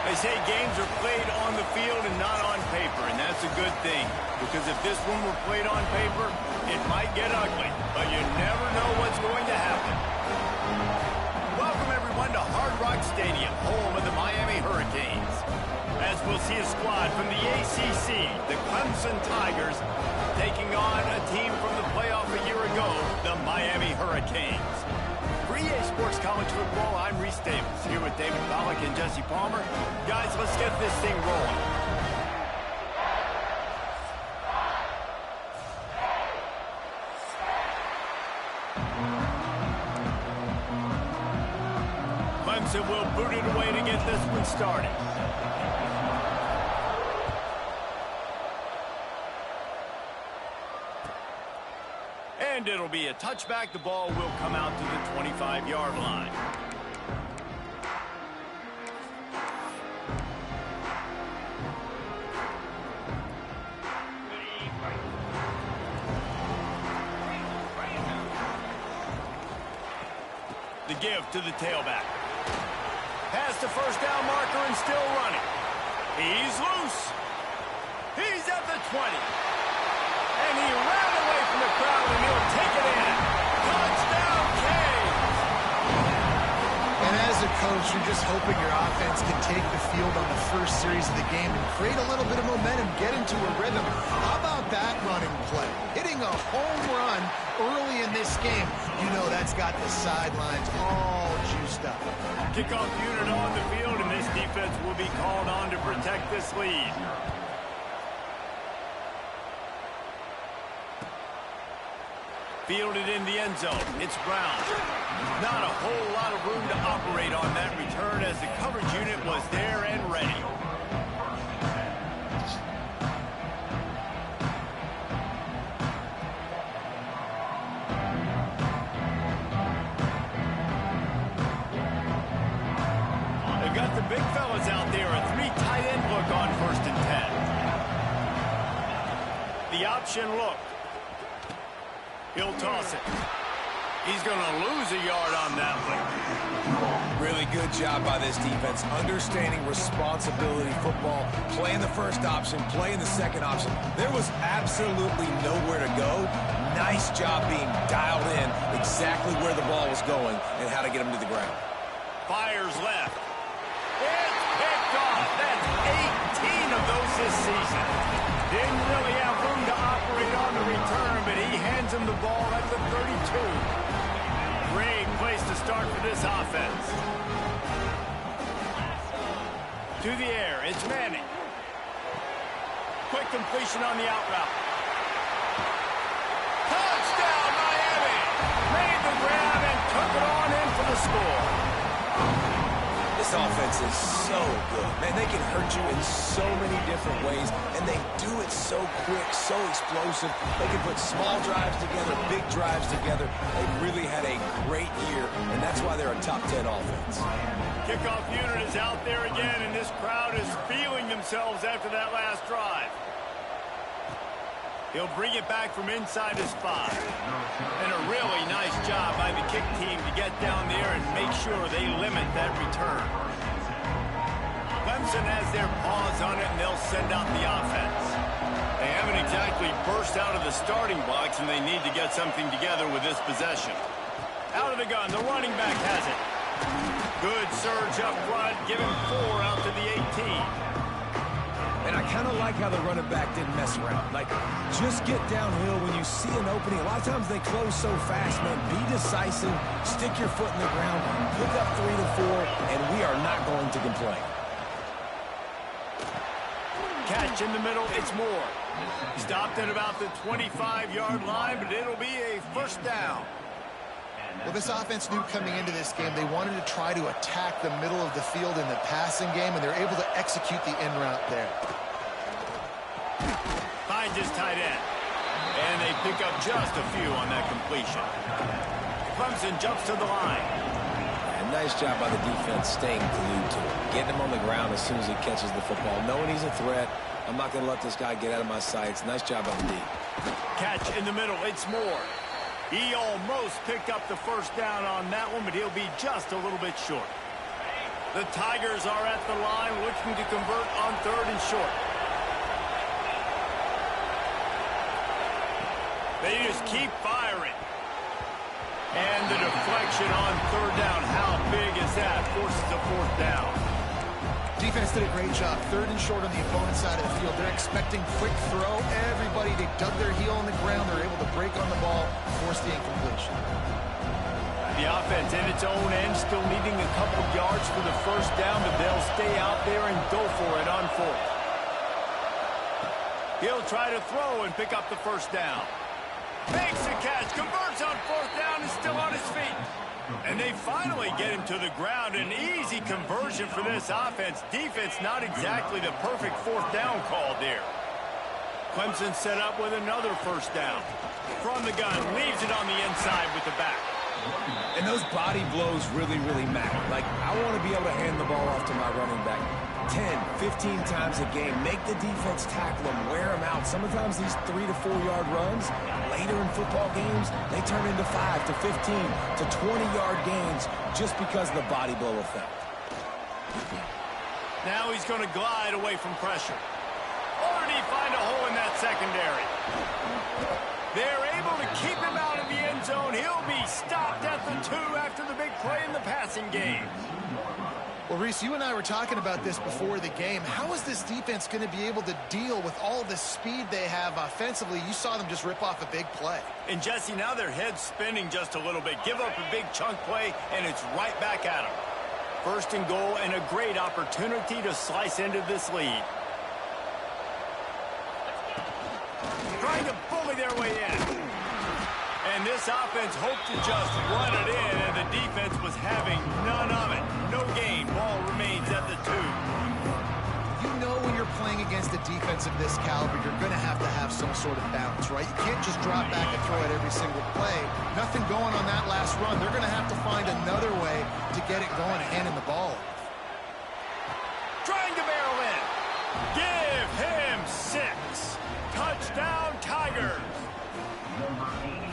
They say games are played on the field and not on paper, and that's a good thing. Because if this one were played on paper, it might get ugly, but you never know what's going to happen. Welcome, everyone, to Hard Rock Stadium, home of the Miami Hurricanes. As we'll see a squad from the ACC, the Clemson Tigers, taking on a team from the playoff a year ago, the Miami Hurricanes. For EA Sports College Football, I'm Reese Davis, here with David Pollack and Jesse Palmer. Guys, let's get this thing rolling. Clemson will boot it away to get this one started. And it'll be a touchback. The ball will come out to the 25-yard line. The give to the tailback. Past the first down marker and still running. He's loose. He's at the 20. And he ran away from the crowd, and he'll take it in. Touchdown, Canes! And as a coach, you're just hoping your offense can take the field on the first series of the game and create a little bit of momentum, get into a rhythm. How about that running play? Hitting a home run early in this game. You know that's got the sidelines all juiced up. Kickoff unit on the field, and this defense will be called on to protect this lead. Fielded in the end zone. It's Brown. Not a whole lot of room to operate on that return as the coverage unit was there and ready. They've got the big fellas out there. A three tight end look on 1st and 10. The option look. He'll toss it. He's going to lose a yard on that one. Really good job by this defense, understanding responsibility football, playing the first option, playing the second option. There was absolutely nowhere to go. Nice job being dialed in exactly where the ball was going and how to get him to the ground. Fires left. It's picked off. That's 18 of those this season. Didn't really have room to operate on the return, but he hands him the ball at the 32. Great place to start for this offense. To the air, it's Manning. Quick completion on the out route. Touchdown, Miami! Made the grab and took it on in for the score. This offense is so good. Man, they can hurt you in so many different ways, and they do it so quick, so explosive. They can put small drives together, big drives together. They really had a great year, and that's why they're a top 10 offense. Kickoff unit is out there again, and this crowd is feeling themselves after that last drive. He'll bring it back from inside his 5. And a really nice job by the kick team to get down there and make sure they limit that return. Clemson has their paws on it, and they'll send out the offense. They haven't exactly burst out of the starting blocks, and they need to get something together with this possession. Out of the gun, the running back has it. Good surge up front, giving 4 out to the 18. And I kind of like how the running back didn't mess around. Like, just get downhill when you see an opening. A lot of times they close so fast, man. Be decisive, stick your foot in the ground, pick up 3 to 4, and we are not going to complain. Catch in the middle, it's Moore. Stopped at about the 25-yard line, but it'll be a first down. Well, this offense knew coming into this game they wanted to try to attack the middle of the field in the passing game, and they're able to execute the in route there. Finds his tight end. And they pick up just a few on that completion. Clemson jumps to the line. And nice job by the defense staying glued to him. Getting him on the ground as soon as he catches the football. Knowing he's a threat. I'm not going to let this guy get out of my sights. Nice job by the D. Catch in the middle. It's Moore. He almost picked up the first down on that one, but he'll be just a little bit short. The Tigers are at the line looking to convert on 3rd and short. They just keep firing. And the deflection on 3rd down. How big is that? Forces a 4th down. Defense did a great job. 3rd and short on the opponent's side of the field. They're expecting quick throw. Everybody, they dug their heel on the ground. They're able to break on the ball, force the incompletion. The offense in its own end, still needing a couple yards for the 1st down, but they'll stay out there and go for it on 4th. He'll try to throw and pick up the 1st down. Makes the catch, converts on 4th down, and still on his feet. And they finally get him to the ground. An easy conversion for this offense. Defense not exactly the perfect 4th down call there. Clemson set up with another 1st down. From the gun, leaves it on the inside with the back. And those body blows really, really matter. Like, I want to be able to hand the ball off to my running back 10, 15 times a game. Make the defense tackle them, wear them out. Sometimes these 3 to 4 yard runs, later in football games, they turn into 5 to 15 to 20 yard gains just because of the body blow effect. Now he's going to glide away from pressure. Or did he find a hole in that secondary? They're able to keep him out of the end zone. He'll be stopped at the 2 after the big play in the passing game. Well, Reese, you and I were talking about this before the game. How is this defense going to be able to deal with all the speed they have offensively? You saw them just rip off a big play. And, Jesse, now their head's spinning just a little bit. Give up a big chunk play, and it's right back at them. 1st and goal, and a great opportunity to slice into this lead. Trying to bully their way in. And this offense hoped to just run it in, and the defense was having none of it. No gain. Ball remains at the 2. You know when you're playing against a defense of this caliber, you're going to have some sort of balance, right? You can't just drop back and throw it every single play. Nothing going on that last run. They're going to have to find another way to get it going and handing the ball off. Trying to barrel in. Give him 6. Touchdown, Tigers.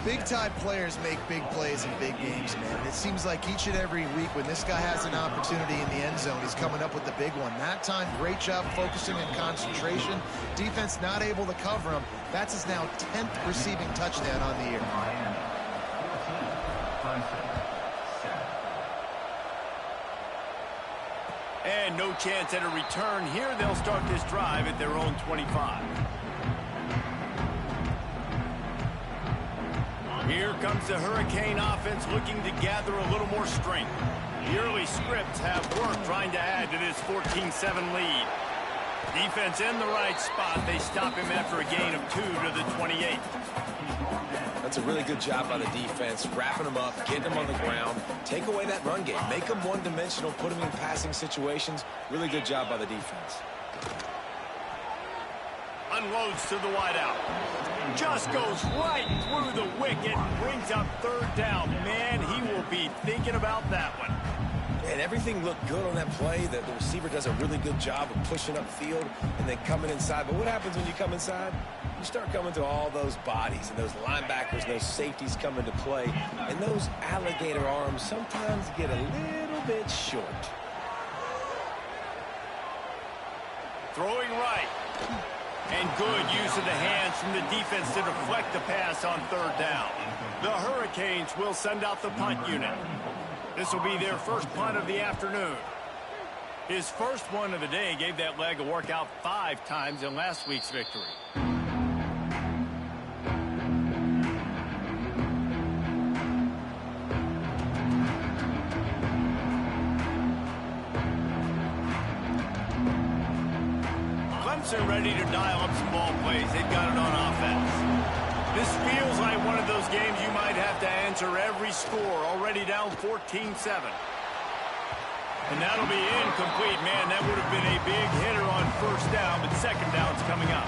Big-time players make big plays in big games, man. And it seems like each and every week when this guy has an opportunity in the end zone, he's coming up with the big one. That time, great job focusing and concentration. Defense not able to cover him. That's his now 10th receiving touchdown on the year. And no chance at a return here. They'll start this drive at their own 25. Here comes the Hurricane offense looking to gather a little more strength. The early scripts have worked trying to add to this 14-7 lead. Defense in the right spot. They stop him after a gain of 2 to the 28. That's a really good job by the defense, wrapping them up, getting them on the ground, take away that run game, make them one-dimensional, put them in passing situations. Really good job by the defense. Unloads to the wideout. Just goes right through the wicket and brings up 3rd down. Man, he will be thinking about that one. And everything looked good on that play. The receiver does a really good job of pushing upfield and then coming inside. But what happens when you come inside? You start coming to all those bodies and those linebackers and those safeties come into play. And those alligator arms sometimes get a little bit short. Throwing right. And good use of the hands from the defense to deflect the pass on 3rd down. The Hurricanes will send out the punt unit. This will be their first punt of the afternoon. His first one of the day gave that leg a workout 5 times in last week's victory. Clemson ready to dial up some ball plays. They've got it on offense. This feels like one of those games you might have to answer every score. Already down 14-7. And that'll be incomplete. Man, that would have been a big hitter on 1st down, but 2nd down's coming up.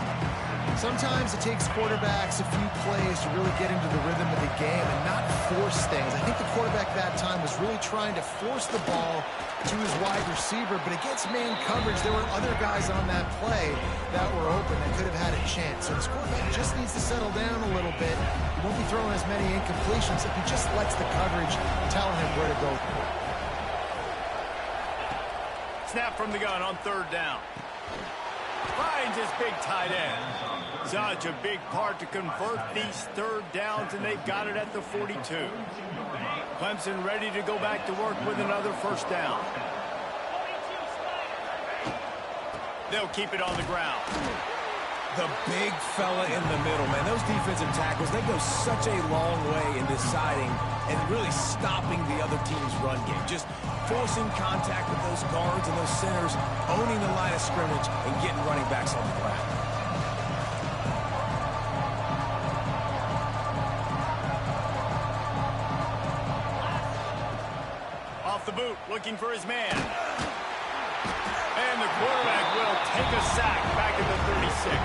Sometimes it takes quarterbacks a few plays to really get into the rhythm of the game and not force things. I think the quarterback that time was really trying to force the ball to his wide receiver, but against man coverage, there were other guys on that play that were open that could have had a chance. So this quarterback just needs to settle down a little bit. He won't be throwing as many incompletions if he just lets the coverage tell him where to go. Snap from the gun on third down. Finds his big tight end. Such a big part to convert these third downs, and they've got it at the 42. Clemson ready to go back to work with another first down. They'll keep it on the ground. The big fella in the middle, man. Those defensive tackles, they go such a long way in deciding and really stopping the other team's run game. Just forcing contact with those guards and those centers, owning the line of scrimmage, and getting running backs on the ground. Off the boot, looking for his man. And the quarterback will take a sack back at the 36.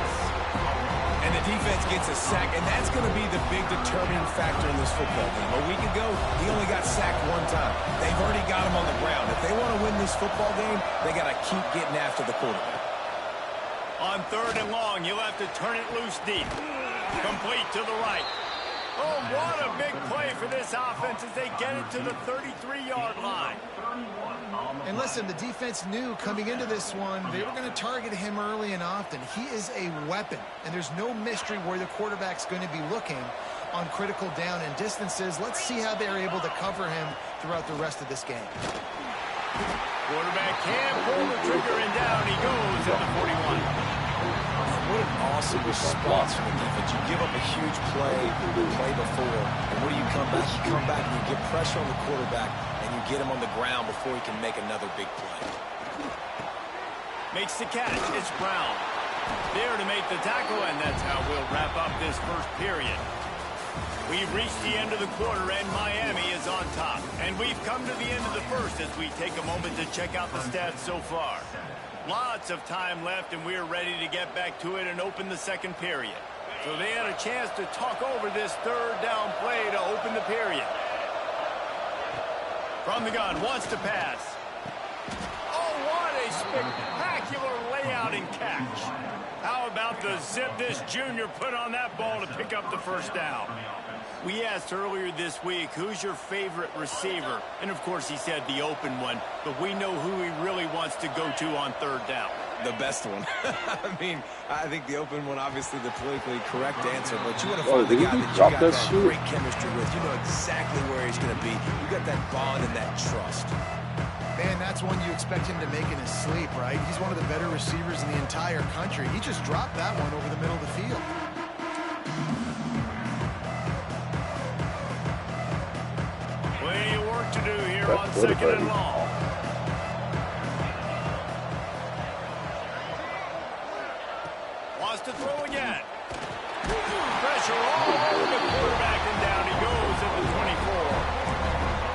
And the defense gets a sack, and that's going to be the big determining factor in this football game. A week ago, he only got sacked one time. They've already got him on the ground. If they want to win this football game, they got to keep getting after the quarterback. On third and long, you'll have to turn it loose deep. Complete to the right. Oh, what a big play for this offense as they get it to the 33-yard line. And listen, the defense knew coming into this one, they were going to target him early and often. He is a weapon, and there's no mystery where the quarterback's going to be looking on critical down and distances. Let's see how they're able to cover him throughout the rest of this game. Quarterback can pull the trigger, and down he goes at the 41. What an awesome response from the defense. You give up a huge play before, and when you come back? You come back and you get pressure on the quarterback, and you get him on the ground before he can make another big play. Makes the catch. It's Brown. There to make the tackle, and that's how we'll wrap up this first period. We've reached the end of the quarter, and Miami is on top. And we've come to the end of the first as we take a moment to check out the stats so far. Lots of time left, and we're ready to get back to it and open the second period. So they had a chance to talk over this third down play to open the period. From the gun, wants to pass. Oh, what a spectacular layout and catch. How about the zip this junior put on that ball to pick up the first down? We asked earlier this week, who's your favorite receiver? And, of course, he said the open one, but we know who he really wants to go to on third down. The best one. I mean, I think the open one, obviously the politically correct answer, but you want to find the guy that you got that great chemistry with. You know exactly where he's going to be. You got that bond and that trust. Man, that's one you expect him to make in his sleep, right? He's one of the better receivers in the entire country. He just dropped that one over the middle of the field. Plenty of work to do here on second and long. Wants to throw again. Pressure all over the quarterback, and down he goes at the 24.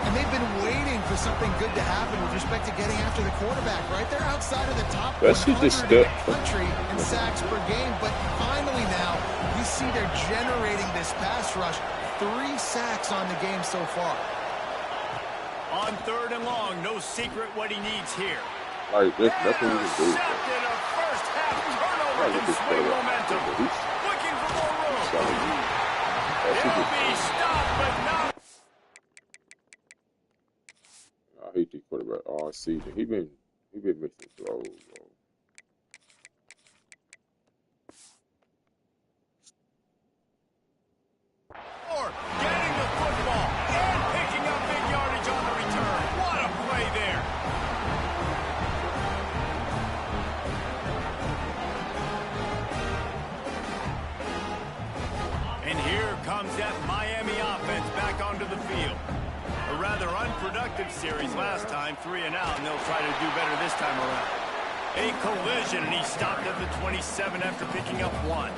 And they've been waiting for something good to happen with respect to getting after the quarterback, right? They're outside of the top 100 in the country in sacks per game, but finally now you see they're generating this pass rush. 3 sacks on the game so far. On third and long, no secret what he needs here. Like, that's what we do. Intercepted a first half turnover can swing momentum. Looking for more room. He'll be stopped, but not. I hate the quarterback all season. He been missing throws, bro. Or getting the football and picking up big yardage on the return. What a play there. And here comes that Miami offense back onto the field. A rather unproductive series last time, 3 and out, and they'll try to do better this time around. A collision, and he stopped at the 27 after picking up 1.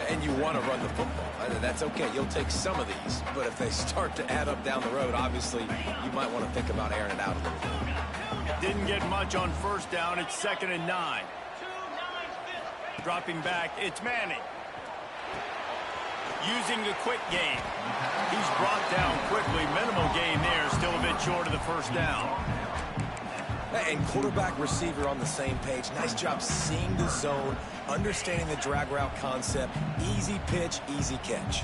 And you want to run the football. That's okay. You'll take some of these. But if they start to add up down the road, obviously, you might want to think about airing it out a little bit. Didn't get much on first down. It's 2nd and 9. Dropping back, it's Manning. Using the quick game. He's brought down quickly. Minimal gain there. Still a bit short of the first down. And quarterback receiver on the same page. Nice job seeing the zone, understanding the drag route concept. Easy pitch, easy catch.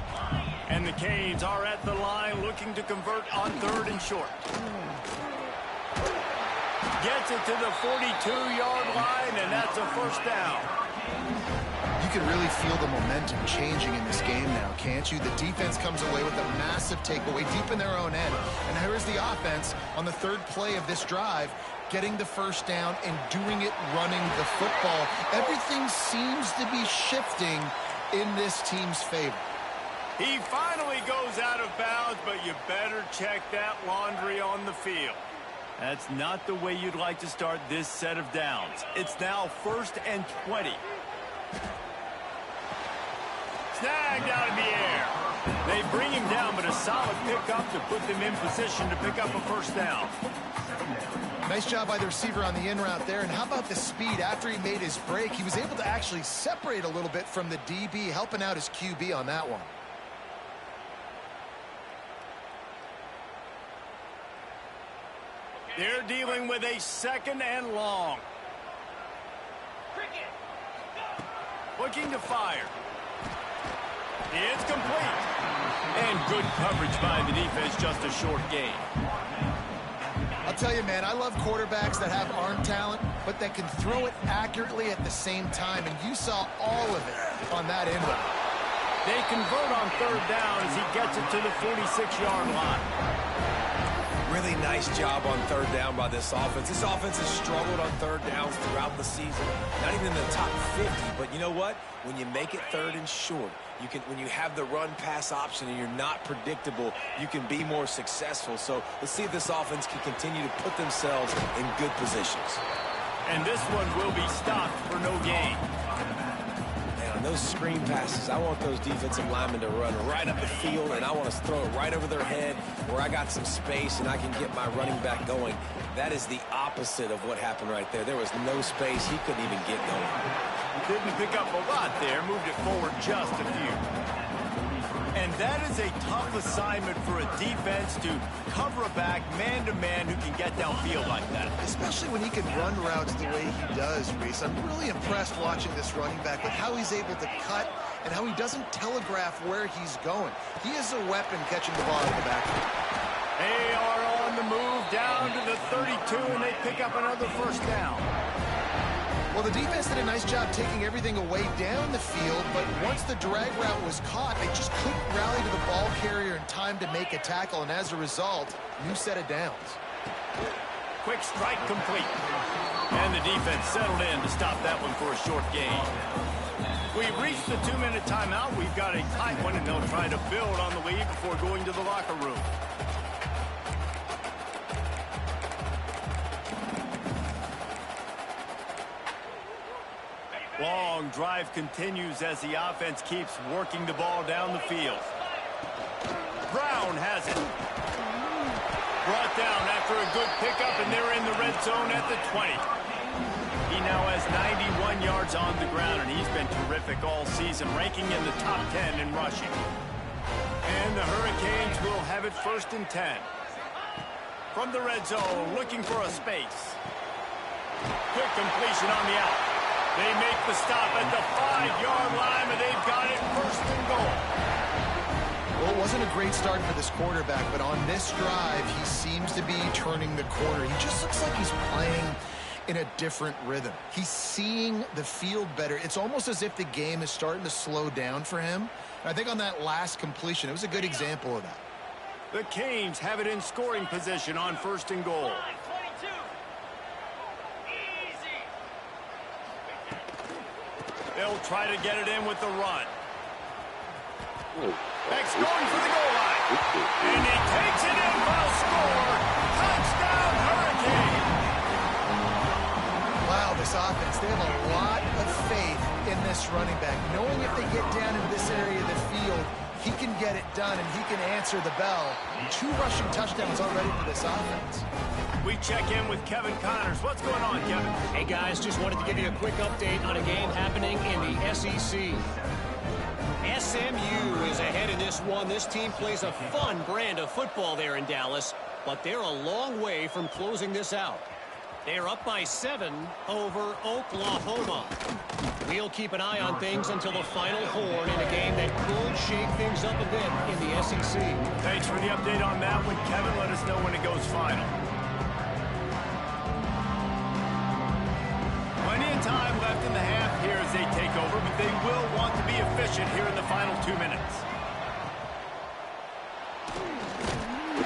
And the Canes are at the line looking to convert on 3rd and short. gets it to the 42-yard line, and that's a first down. You can really feel the momentum changing in this game now, can't you? The defense comes away with a massive takeaway deep in their own end. And here is the offense on the third play of this drive, getting the first down and doing it running the football. Everything seems to be shifting in this team's favor. He finally goes out of bounds, but you better check that laundry on the field. That's not the way you'd like to start this set of downs. It's now 1st and 20. Snagged out of the air. They bring him down, but a solid pickup to put them in position to pick up a first down. Nice job by the receiver on the in route there. And how about the speed? After he made his break, he was able to actually separate a little bit from the DB, helping out his QB on that one. They're dealing with a 2nd and long. Looking to fire. It's complete. And good coverage by the defense, just a short gain. I'll tell you, man, I love quarterbacks that have arm talent, but that can throw it accurately at the same time, and you saw all of it on that end route. They convert on 3rd down as he gets it to the 46-yard line. Really nice job on 3rd down by this offense. This offense has struggled on 3rd downs throughout the season. Not even in the top 50, but you know what? When you make it 3rd and short, when you have the run-pass option and you're not predictable, you can be more successful. So let's see if this offense can continue to put themselves in good positions. And this one will be stopped for no gain. On those screen passes, I want those defensive linemen to run right up the field, and I want to throw it right over their head where I got some space and I can get my running back going. That is the opposite of what happened right there. There was no space. He couldn't even get going. Didn't pick up a lot there. Moved it forward just a few. And that is a tough assignment for a defense to cover a back man-to-man who can get downfield like that. Especially when he can run routes the way he does, Reese. I'm really impressed watching this running back with how he's able to cut and how he doesn't telegraph where he's going. He is a weapon catching the ball out of the backfield. They are on the move down to the 32, and they pick up another first down. Well, the defense did a nice job taking everything away down the field, but once the drag route was caught, they just couldn't rally to the ball carrier in time to make a tackle, and as a result, new set of downs. Quick strike complete. And the defense settled in to stop that one for a short gain. We've reached the 2-minute timeout. We've got a tight one, and they'll try to build on the lead before going to the locker room. Long drive continues as the offense keeps working the ball down the field. Brown has it. Brought down after a good pickup, and they're in the red zone at the 20. He now has 91 yards on the ground, and he's been terrific all season, ranking in the top 10 in rushing. And the Hurricanes will have it 1st and 10. From the red zone, looking for a space. Quick completion on the out. They make the stop at the 5-yard line, but they've got it 1st and goal. Well, it wasn't a great start for this quarterback, but on this drive, he seems to be turning the corner. He just looks like he's playing in a different rhythm. He's seeing the field better. It's almost as if the game is starting to slow down for him. And I think on that last completion, it was a good example of that. The Canes have it in scoring position on 1st and goal. They'll try to get it in with the run. Beck's going for the goal line. And he takes it in for a score. Touchdown, Hurricane. Wow, this offense, they have a lot of faith in this running back. Knowing if they get down in this area of the field, he can get it done and he can answer the bell. 2 rushing touchdowns already for this offense. We check in with Kevin Connors. What's going on, Kevin? Hey, guys, just wanted to give you a quick update on a game happening in the SEC. SMU is ahead in this one. This team plays a fun brand of football there in Dallas, but they're a long way from closing this out. They're up by 7 over Oklahoma. We'll keep an eye on things until the final horn in a game that could shake things up a bit in the SEC. Thanks for the update on that one, Kevin. Let us know when it goes final. as they take over, but they will want to be efficient here in the final 2 minutes.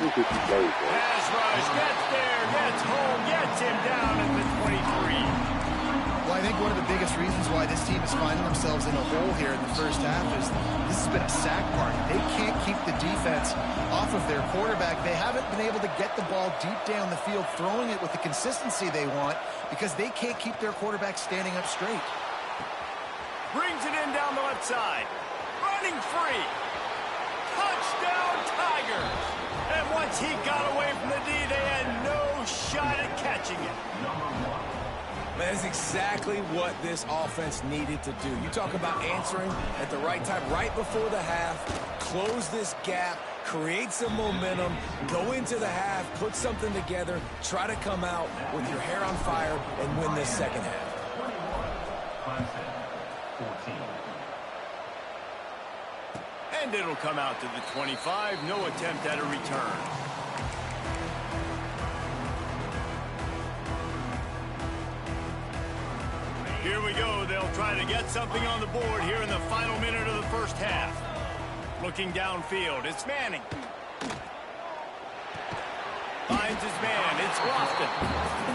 Pass rush, gets there, gets home, gets him down at the 23. Well, I think one of the biggest reasons why this team is finding themselves in a hole here in the first half is this has been a sack party. They can't keep the defense off of their quarterback. They haven't been able to get the ball deep down the field, throwing it with the consistency they want because they can't keep their quarterback standing up straight. Brings it in down the left side. Running free. Touchdown, Tigers. And once he got away from the D, they had no shot at catching it. Man, that's exactly what this offense needed to do. You talk about answering at the right time, right before the half, close this gap, create some momentum, go into the half, put something together, try to come out with your hair on fire and win this second half. And it'll come out to the 25. No attempt at a return. Here we go. They'll try to get something on the board here in the final minute of the first half. Looking downfield, it's Manning. Finds his man, it's Lofton.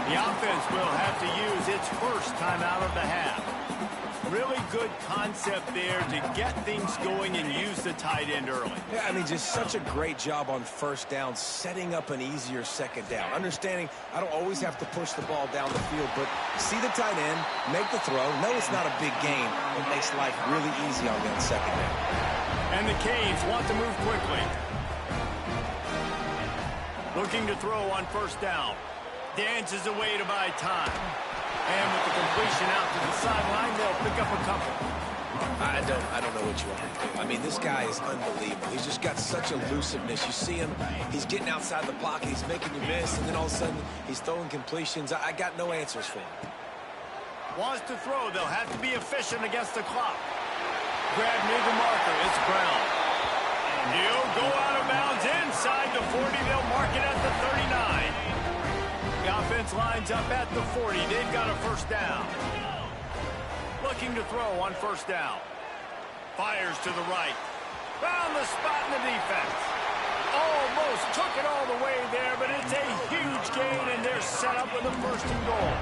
The offense will have to use its first timeout of the half. Really good concept there to get things going and use the tight end early. Yeah, I mean, just such a great job on first down, setting up an easier second down. Understanding I don't always have to push the ball down the field, but see the tight end, make the throw. No, it's not a big gain. It makes life really easy on that second down. And the Canes want to move quickly. Looking to throw on first down. Dances away to buy time. And with the completion out to the sideline, they'll pick up a couple. I don't know what you want to do. I mean, this guy is unbelievable. He's just got such elusiveness. You see him, he's getting outside the pocket, he's making you miss, and then all of a sudden, he's throwing completions. I got no answers for him. Wants to throw, they'll have to be efficient against the clock. Grab near the marker, it's Brown. And he'll go out of bounds inside the 40, they'll mark it at the 39. The offense lines up at the 40. They've got a first down. Looking to throw on first down. Fires to the right. Found the spot in the defense. Almost took it all the way there, but it's a huge gain, and they're set up with a first and goal.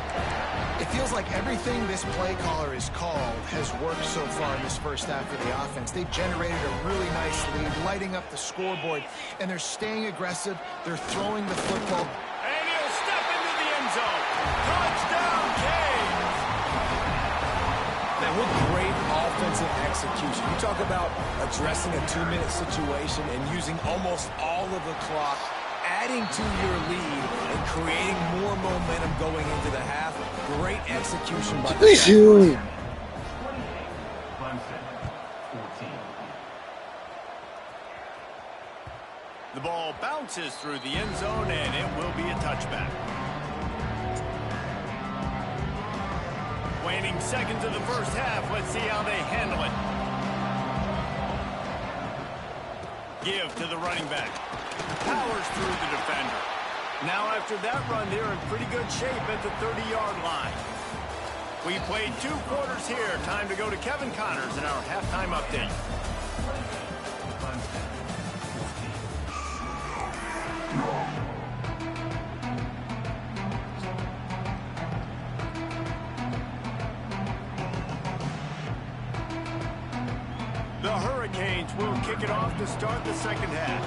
It feels like everything this play caller has called has worked so far in this first half for the offense. They've generated a really nice lead, lighting up the scoreboard, and they're staying aggressive. They're throwing the football. Zone. Touchdown, Canes! Now, what great offensive execution. You talk about addressing a 2-minute situation and using almost all of the clock, adding to your lead and creating more momentum going into the half. Great execution by the Canes. The ball bounces through the end zone, and it will be a touchback. Waning seconds of the first half. Let's see how they handle it. Give to the running back. Powers through the defender. Now after that run, they're in pretty good shape at the 30-yard line. We played 2 quarters here. Time to go to Kevin Connors in our halftime update. The Hurricanes will kick it off to start the second half.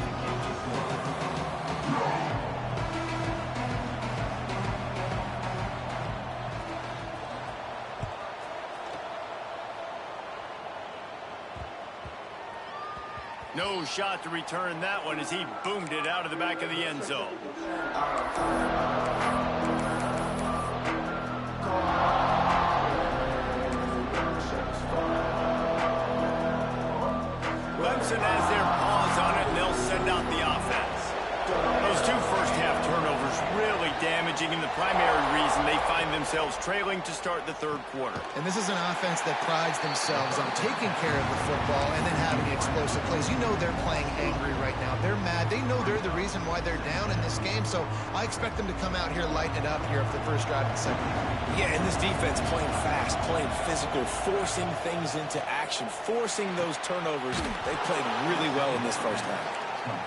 No shot to return that one as he boomed it out of the back of the end zone. Clemson has their paws on it, and they'll send out the offense. Those 2 first-half turnovers really damaging, and the primary reason they find find themselves trailing to start the third quarter. And this is an offense that prides themselves on taking care of the football and then having the explosive plays. You know they're playing angry right now. They're mad. They know they're the reason why they're down in this game, so I expect them to come out here, lighten it up here for the first drive and second. Yeah, and this defense playing fast, playing physical, forcing things into action, forcing those turnovers. They played really well in this first half.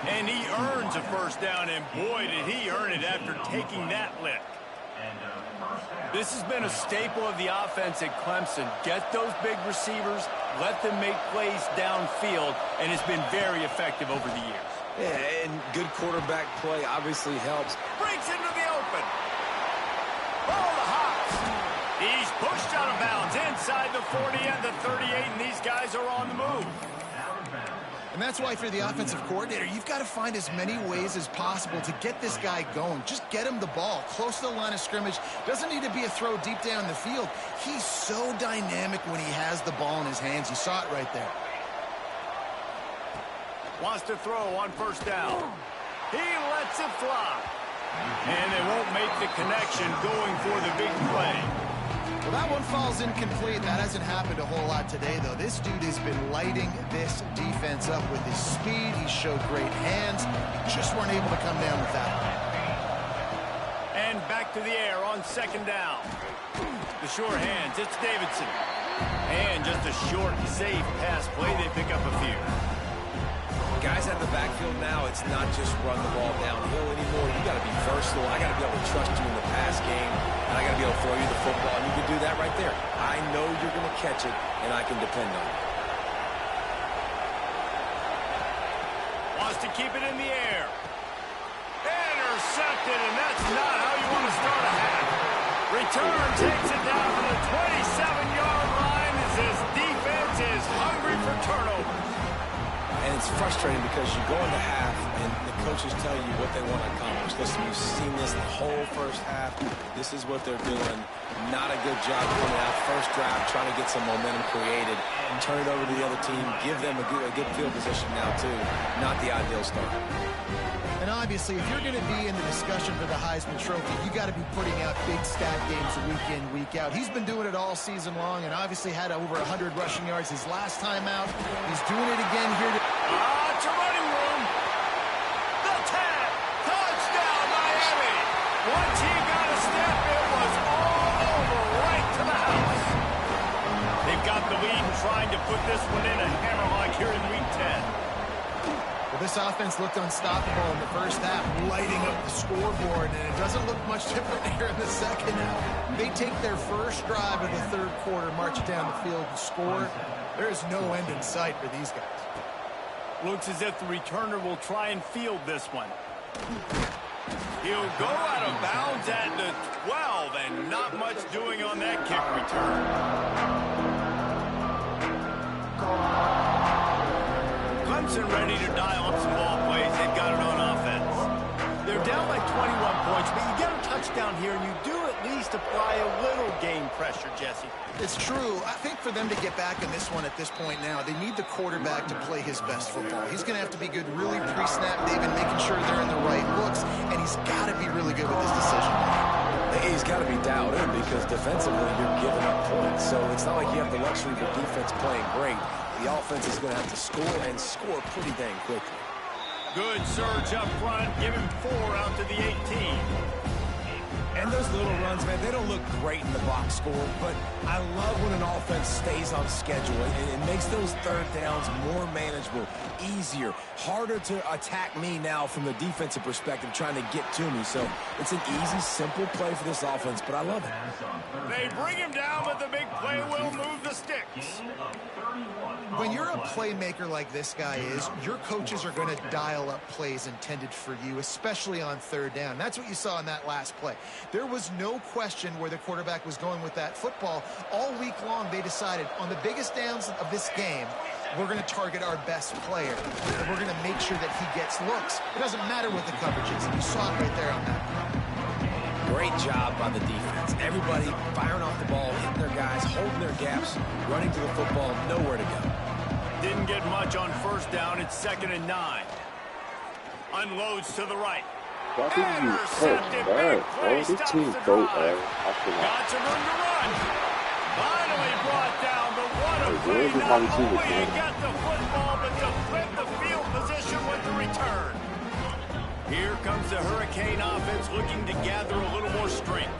And he earns a first down, and boy, did he earn it after taking that lick. This has been a staple of the offense at Clemson. Get those big receivers, let them make plays downfield, and it's been very effective over the years. Yeah, and good quarterback play obviously helps. Breaks into the open. Oh, the hops. He's pushed out of bounds inside the 40 and the 38, and these guys are on the move. And that's why, if you're the offensive coordinator, you've got to find as many ways as possible to get this guy going. Just get him the ball close to the line of scrimmage. Doesn't need to be a throw deep down the field. He's so dynamic when he has the ball in his hands. You saw it right there. Wants to throw on first down. He lets it fly. And they won't make the connection going for the big play. Well, that one falls incomplete. That hasn't happened a whole lot today, though. This dude has been lighting this defense up with his speed. He showed great hands. Just weren't able to come down with that one. And back to the air on second down. The short hands, it's Davidson. And just a short, safe pass play. They pick up a few. Guys at the backfield now, it's not just run the ball downhill anymore. You got to be versatile. I got to be able to trust you in the pass game, and I got to be able to throw you the football, and you can do that right there. I know you're going to catch it, and I can depend on it. Wants to keep it in the air. Intercepted, and that's not how you want to start a half. Return takes it down to the 27-yard line as his defense is hungry for turnovers. And it's frustrating because you go into half and the coaches tell you what they want to accomplish. Listen, you've seen this the whole first half. This is what they're doing. Not a good job coming out. First drive, trying to get some momentum created. Turn it over to the other team. Give them a good field position now, too. Not the ideal start. And obviously, if you're going to be in the discussion for the Heisman Trophy, you got to be putting out big stat games week in, week out. He's been doing it all season long and obviously had over 100 rushing yards his last time out. He's doing it again here. It's a running room. The tag. Touchdown, Miami. Once he got a step, it was all over right to the house. They've got the lead and trying to put this one in a hammerlock here in week 10. Well, this offense looked unstoppable in the first half, lighting up the scoreboard, and it doesn't look much different here in the second half. They take their first drive of the third quarter, march it down the field, and score. There is no end in sight for these guys. Looks as if the returner will try and field this one. He'll go out of bounds at the 12, and not much doing on that kick return. Clemson ready to dial up some ball plays. They've got it on offense. They're down by 21 points, but you get a touchdown here, and you do at least apply a little game pressure, Jesse. It's true. I think for them to get back in this one at this point now, they need the quarterback to play his best football. He's going to have to be good really pre-snap, David, making sure they're in the right looks, and he's got to be really good with his decision. He's got to be dialed in because defensively you're giving up points. So it's not like you have the luxury of your defense playing great. The offense is going to have to score and score pretty dang quickly. Good surge up front. Give him 4 out to the 18. And those little runs, man, they don't look great in the box score, but I love when an offense stays on schedule. It makes those third downs more manageable, easier, harder to attack me now from the defensive perspective, trying to get to me. So it's an easy, simple play for this offense, but I love it. They bring him down, but the big play will move the sticks. When you're a playmaker like this guy is, your coaches are going to dial up plays intended for you, especially on third down. That's what you saw in that last play. There was no question where the quarterback was going with that football. All week long, they decided on the biggest downs of this game, we're going to target our best player. And we're going to make sure that he gets looks. It doesn't matter what the coverage is. You saw it right there on that. Great job by the defense. Everybody firing off the ball, hitting their guys, holding their gaps, running to the football, nowhere to go. Didn't get much on first down. It's 2nd and 9. Unloads to the right. Why did you cut that? Oh, this team so ass. Got some room to run. Finally brought down, but what a play. Where's Not the only receiver to get the football, but to flip the field position with the return. Here comes the Hurricane offense looking to gather a little more strength.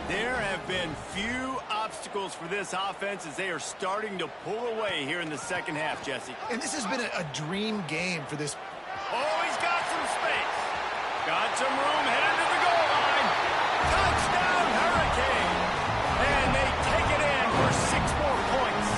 There have been few obstacles for this offense as they are starting to pull away here in the second half, Jesse. And this has been a dream game for this. Oh, he's got some space. Got some room headed to the goal line. Touchdown, Hurricane. And they take it in for 6 more points.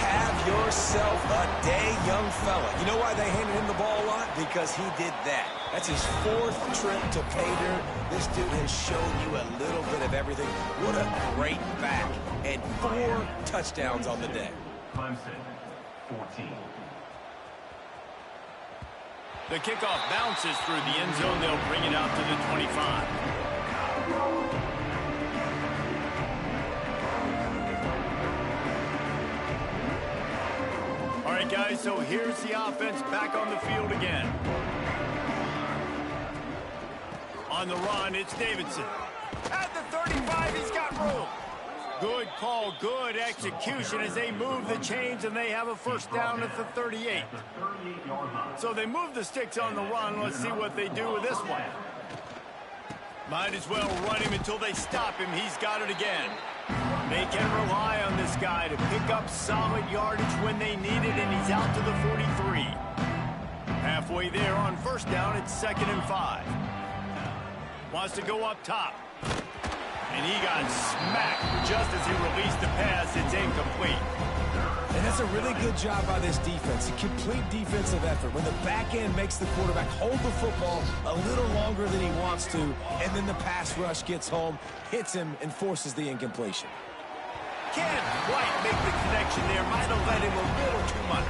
Have yourself a day, young fella. You know why they handed him the ball a lot? Because he did that. That's his 4th trip to pay dirt. This dude has shown you a little bit of everything. What a great back. And 4 touchdowns on the day. Clemson, 14. The kickoff bounces through the end zone. They'll bring it out to the 25. All right, guys, so here's the offense back on the field again. On the run, it's Davidson. At the 35, he's got room. Good call, good execution as they move the chains, and they have a first down at the 38. So they move the sticks on the run. Let's see what they do with this one. Might as well run him until they stop him. He's got it again. They can rely on this guy to pick up solid yardage when they need it, and he's out to the 43. Halfway there on first down, it's 2nd and 5. Wants to go up top. And he got smacked just as he released the pass. It's incomplete. And that's a really good job by this defense. A complete defensive effort. When the back end makes the quarterback hold the football a little longer than he wants to, and then the pass rush gets home, hits him, and forces the incompletion. Can't quite make the connection there. Might have let him a little too much.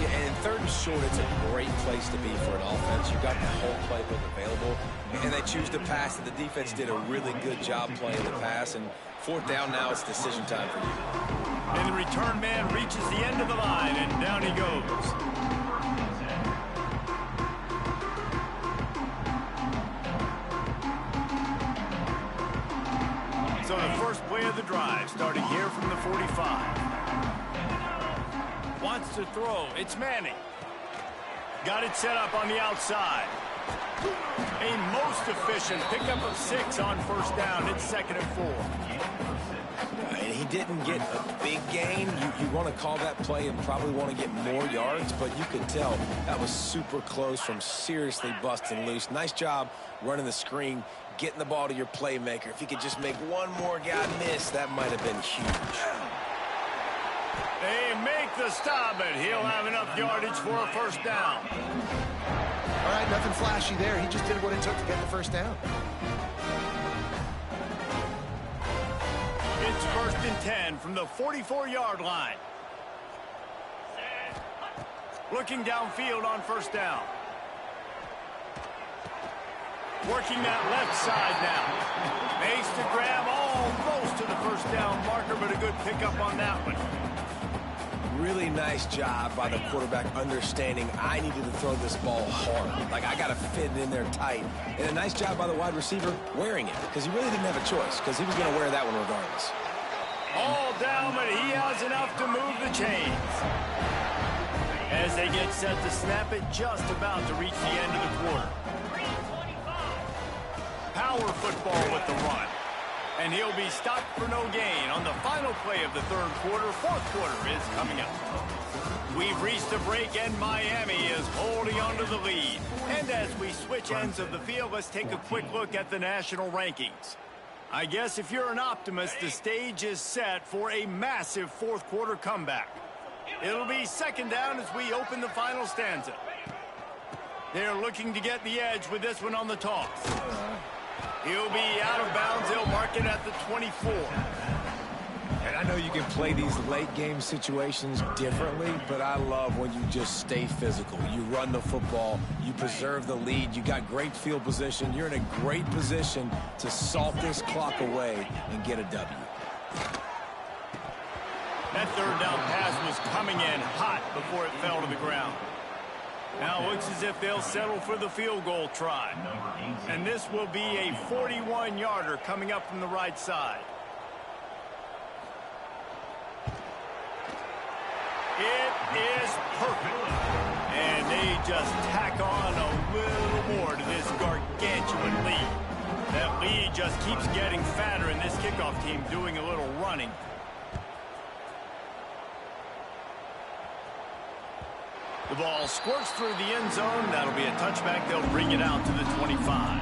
Yeah, and 3rd and short, it's a great place to be for an offense. You've got the whole playbook available, and they choose to pass. And the defense did a really good job playing the pass. And 4th down now, it's decision time for you. And the return man reaches the end of the line, and down he goes. So the first play of the drive, starting here from the 45. Wants to throw. It's Manning. Got it set up on the outside. A most efficient pickup of 6 on first down. It's 2nd and 4. And he didn't get a big gain. You want to call that play and probably want to get more yards, but you could tell that was super close from seriously busting loose. Nice job running the screen, getting the ball to your playmaker. If he could just make one more guy miss, that might have been huge. They make the stop, but he'll have enough yardage for a first down. All right, nothing flashy there. He just did what it took to get the first down. It's 1st and 10 from the 44-yard line. Looking downfield on first down. Working that left side now. Makes the grab almost to the first down marker, but a good pickup on that one. Really nice job by the quarterback understanding I needed to throw this ball hard. Like, I got to fit it in there tight. And a nice job by the wide receiver wearing it, because he really didn't have a choice, because he was going to wear that one regardless. All down, but he has enough to move the chains. As they get set to snap it, just about to reach the end of the quarter. Power football with the run. And he'll be stopped for no gain on the final play of the 3rd quarter. 4th quarter is coming up. We've reached the break, and Miami is holding on to the lead. And as we switch ends of the field, let's take a quick look at the national rankings. I guess if you're an optimist, the stage is set for a massive 4th quarter comeback. It'll be 2nd down as we open the final stanza. They're looking to get the edge with this one on the toss. He'll be out of bounds. They'll mark it at the 24. And I know you can play these late game situations differently, but I love when you just stay physical. You run the football, you preserve the lead, you got great field position. You're in a great position to salt this clock away and get a W. That 3rd down pass was coming in hot before it fell to the ground. Now looks as if they'll settle for the field goal try. And this will be a 41-yarder coming up from the right side. It is perfect. And they just tack on a little more to this gargantuan lead. That lead just keeps getting fatter, and this kickoff team doing a little running. The ball squirts through the end zone. That'll be a touchback. They'll bring it out to the 25.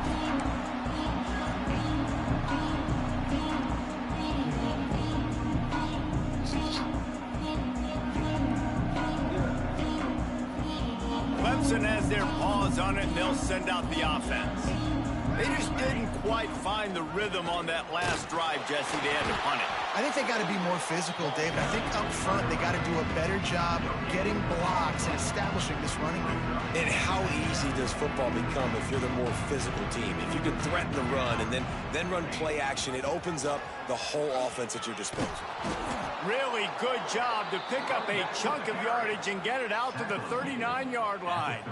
Clemson has their paws on it, and they'll send out the offense. They just didn't quite find the rhythm on that last drive, Jesse. They had to punt it. I think they got to be more physical, David. I think up front they got to do a better job getting blocks and establishing this running game. And how easy does football become if you're the more physical team? If you can threaten the run and then run play action, it opens up the whole offense at your disposal. Really good job to pick up a chunk of yardage and get it out to the 39-yard line.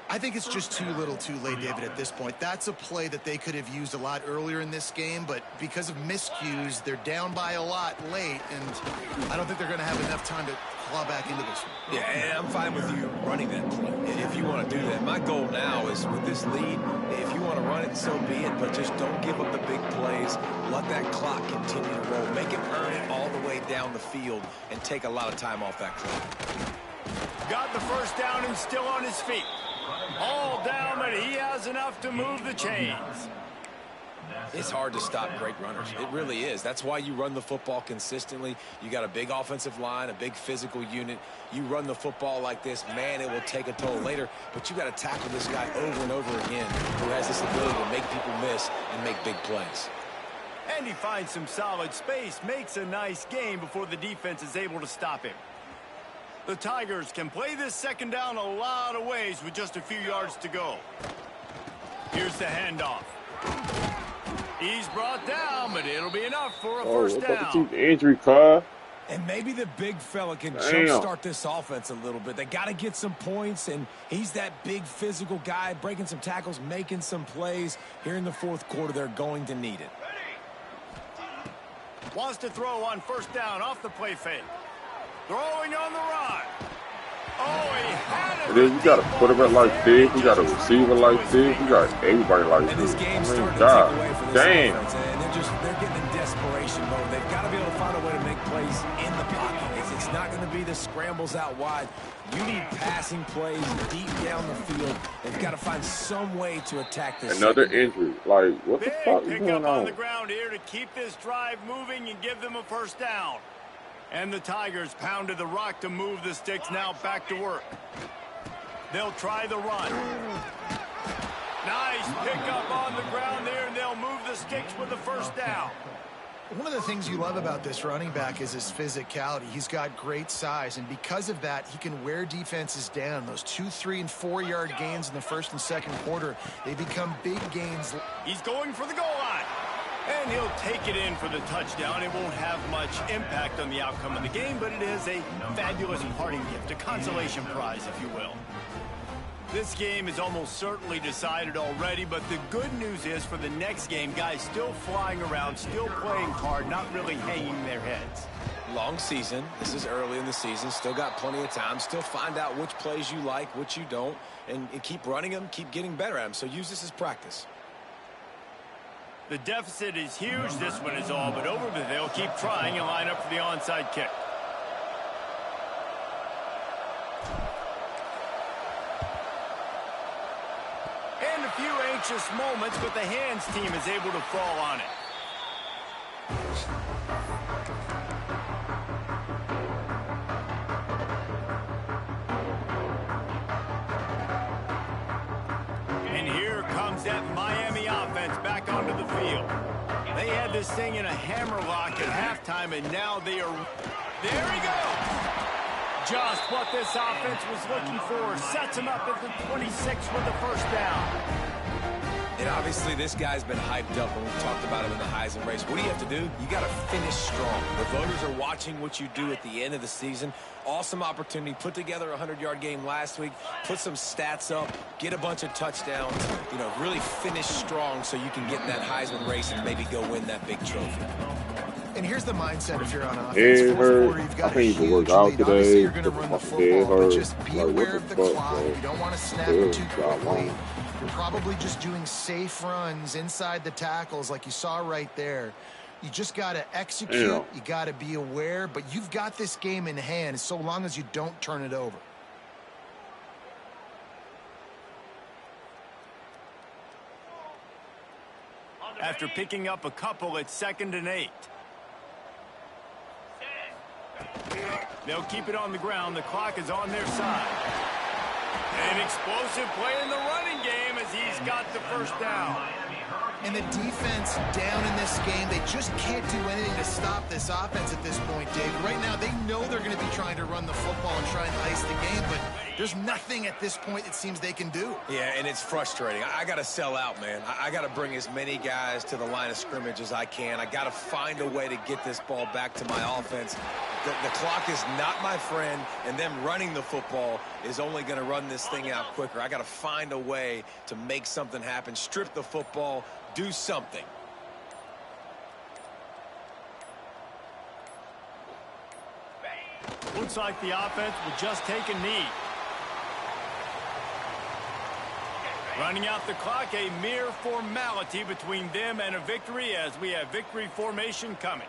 I think it's just too little too late, David, at this point. That's a play that they could have used a lot earlier in this game, but because of miscues, they're down by a lot late, and I don't think they're going to have enough time to claw back into this one. Yeah, and I'm fine with you running that play if you want to do that. My goal now is with this lead, if you want to run it, so be it, but just don't give up the big plays. Let that clock continue to roll. Make him earn it all the way down the field and take a lot of time off that clock. Got the first down and still on his feet. All down, but he has enough to move the chains. It's hard to stop great runners. It really is. That's why you run the football consistently. You got a big offensive line, a big physical unit. You run the football like this, man, it will take a toll later. But you got to tackle this guy over and over again who has this ability to make people miss and make big plays. And he finds some solid space, makes a nice game before the defense is able to stop him. The Tigers can play this second down a lot of ways with just a few yards to go. Here's the handoff. He's brought down, but it'll be enough for a first down. Injury, car. And maybe the big fella can jumpstart this offense a little bit. They got to get some points, and he's that big physical guy, breaking some tackles, making some plays. Here in the fourth quarter, they're going to need it. Wants to throw on first down off the play fake. Throwing on the run. Oh, he had it. And then you got a quarterback like this. You got a receiver like this. You got everybody like and this. this game's starting to God take away from this damn. offense, and they're getting in desperation mode. They've got to be able to find a way to make plays in the pocket. It's not going to be the scrambles out wide. You need passing plays deep down the field. They've got to find some way to attack this. Another injury. Like, what the Big fuck is pickup going on on? the ground here to keep this drive moving and give them a first down. And the Tigers pounded the rock to move the sticks, now back to work. They'll try the run. Nice pickup on the ground there, and they'll move the sticks with the first down. One of the things you love about this running back is his physicality. He's got great size, and because of that, he can wear defenses down. Those 2-, 3-, and 4-yard gains in the first and second quarter, they become big gains. He's going for the goal line. And he'll take it in for the touchdown. It won't have much impact on the outcome of the game, but it is a fabulous parting gift, a consolation prize, if you will. This game is almost certainly decided already, but the good news is for the next game, guys still flying around, still playing hard, not really hanging their heads. Long season. This is early in the season. Still got plenty of time. Still find out which plays you like, which you don't, and keep running them, keep getting better at them. So use this as practice. The deficit is huge. This one is all but over, but they'll keep trying and line up for the onside kick. And a few anxious moments, but the hands team is able to fall on it. And here comes that Miami offense back onto the field. They had this thing in a hammerlock at halftime, and now they are... There he goes! Just what this offense was looking for. Sets him up at the 26 with the first down. And obviously this guy's been hyped up when we talked about him in the Heisman race. What do you have to do? You got to finish strong. The voters are watching what you do at the end of the season. Awesome opportunity. Put together a 100-yard game last week. Put some stats up. Get a bunch of touchdowns. You know, really finish strong so you can get in that Heisman race and maybe go win that big trophy. And here's the mindset if you're on offense. Head Fourth hurt. quarter, you've got I a can't even huge work out lead. Obviously, today. you're going to run the My football, head but hurt. just be Like, aware what of the the fuck, clock. bro? You don't want to snap Good it too God, quickly. man. You're probably just doing safe runs inside the tackles like you saw right there. You just got to execute. Damn. You got to be aware, but you've got this game in hand so long as you don't turn it over. After picking up a couple, it's 2nd and 8. They'll keep it on the ground. The clock is on their side. An explosive play in the running game as he's got the first down. And the defense down in this game, they just can't do anything to stop this offense at this point, Dave. Right now, they know they're going to be trying to run the football and try and ice the game, but there's nothing at this point it seems they can do. Yeah, and it's frustrating. I got to sell out, man. I got to bring as many guys to the line of scrimmage as I can. I got to find a way to get this ball back to my offense. The clock is not my friend, and them running the football is only going to run this thing out quicker. I got to find a way to make something happen, strip the football, do something. Looks like the offense will just take a knee. Running out the clock, a mere formality between them and a victory as we have victory formation coming.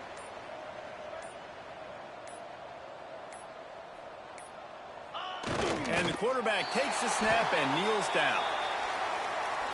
And the quarterback takes the snap and kneels down.